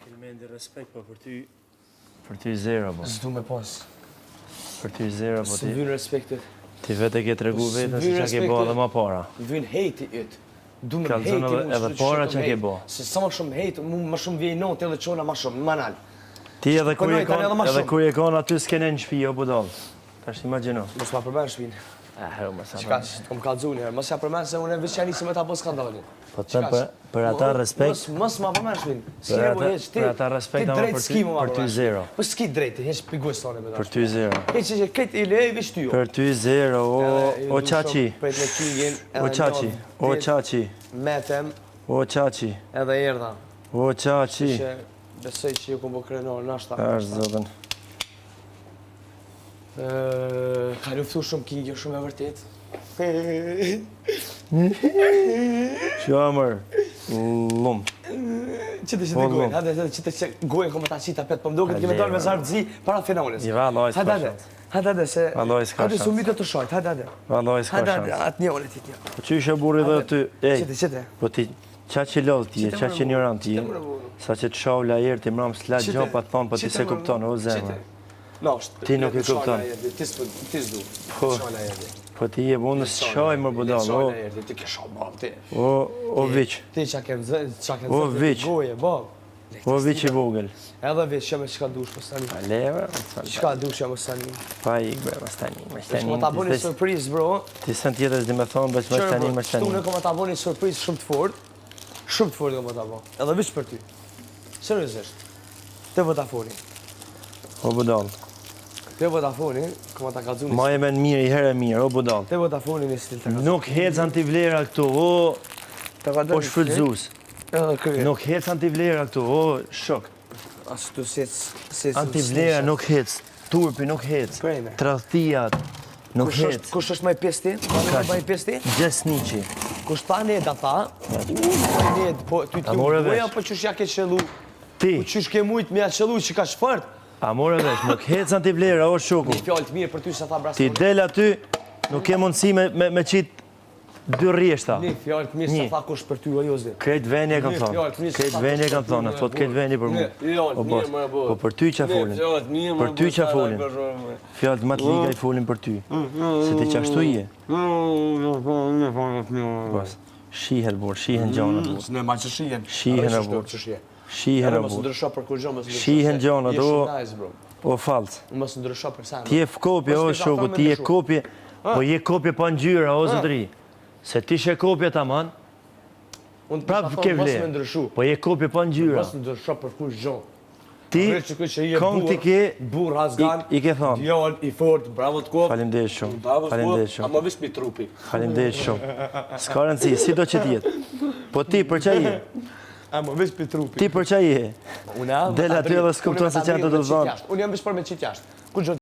Kelmendi respekt, po për ty zero, po. S'du me pas. Për ty zero, po Së vynë respektit. ti vetë ke tregu vetën se çka ke bë edhe më para. Vynë hejti yt. Du me Kallzon hejti edhe para çka ke bë. Se sa më shumë hejt, më shumë vjen notë edhe çona më shumë, manal. Ti edhe kur Konoj tani edhe më shumë. kur je kon aty s'kene në shtëpi o budall. Tash imagjino. Mos ma përmend shpinë. Më sa. Çka, kom kallzuar një herë. Mos ja përmend se unë veç janisë me ta bë skandalin. Po të për ata respekt. Mos ma përmend shpinë. Për ata respekt ama për ty zero. Po s'ki drejt, hiç pigues sonë me ta. Për ty zero. Hiç këtë i lej veç ty. Për ty zero, o Çaçi. Për me Kingin, O Çaçi, o Çaçi, metem o Çaçi, edhe erdha. o Çaçi. Që besoj që ju kom bë krenor nashta. Tash zotën. Ka luftu shumë Kingi, shumë e vërtet. Shamër. Lum. Qëtë që të gojnë, hajde qëtë që gojnë kom ta qita pet, po mdoket kemi dalë me zartëzi para finales. I vallaj s'ka shans. Hajde, se... Vallaj s'ka Hajde, shans. su mitë të shajt, hajde. Vallaj s'ka Hajde, shans. atë njone ti tja. Po çysh e burri dhe ty? Ej. Qëtë. Po ti çaqë lodh ti, çaqë ignorant ti. Sa që të shavla herë ti mram s'la gjapa thon, po ti se kupton o zemër. Ti nuk e kupton. Ti s'du. Po ti je bunë s'shaj më budall. Ti ke shaj bab ti. O viç. Ti qa ke O viç. goje, bab. O viç i vogël. Edhe viç, që me qka dush për stani. Leva, Qka dush që më stani. pa ik bre, më stani. Më ta boni surpriz, bro. Ti sën tjetër s'di me thonë, bëç më stani. Këtu në kom ta boni surpriz shumë të fort. Shumë të fort kom ta bo. Edhe viç për ty. Seriozisht. Te Vodafone. O budall. Te Vodafone, kom ta kallzuni. Ma e men mirë, i herë mirë, o budall. Te Vodafone në stil të Nuk hec antivlera këtu, o shfrytzues. Edhe kërë. Nuk hec antivlera këtu, o shok. Ashtu si... Antivlera nuk hec, turpi nuk hec, Prejme. tradhtiat nuk hec. Kush është më i pesti? Më i pesti? Gjesniqi. Kush ta ne da tha? Ned, po ty ti more vesh. uja po çush ja ke qellu? Ti, Po çush ke mujt me ja qellu që ka shfort? a more vesh, nuk hec antivlera, o shoku. Një fjalë të mirë për ty sa tha Ti Brasoni. del aty, nuk ke mundësi me qit dy rrjeshta. Një fjalë të mirë sa tha kush për ty o Jozi. Krejt veni e kam Një thonë. fjalë të mirë Krejt sa veni e kush kam për ty, thonë, më thot e krejt veni për mu. Jo, Po mirë më e po për ty qa folin. Për ty qa folin. Fjallët më të liga i folin për ty. Se ti qashtu je. Bas, shihen bur, shihen gjanat bur. Ne ma që shihen. Shihen e bur. Shihen e Mos bur. ndrysho për kur gjë, mos ndrysho. Shihen gjanat, Je o. shumë nice, bro. O falc. Mos ndrysho për sa. Ti je kopje, o shoku, ti je kopje. Po je kopje pa ngjyra, o zotri. Se ti she kopje tamam. Unë Prap prap ke mos vlerë. më ndryshu. Po je kopje pa ngjyra. Mos ndrysho për kur gjë. Ti kong ti ke burr hazgan. i ke thonë. Djal i fort, bravo të kop. Faleminderit shumë. Faleminderit shumë. Ama vesh mi trupi. Faleminderit shumë. S'ka rëndësi, si do që t'jetë. Po ti për çaj je? Ama vesh mi trupi. Ti për çaj je? Unë Del aty edhe s'kupton se çfarë do të thonë. Unë jam vesh për me qit jashtë. Ku gjë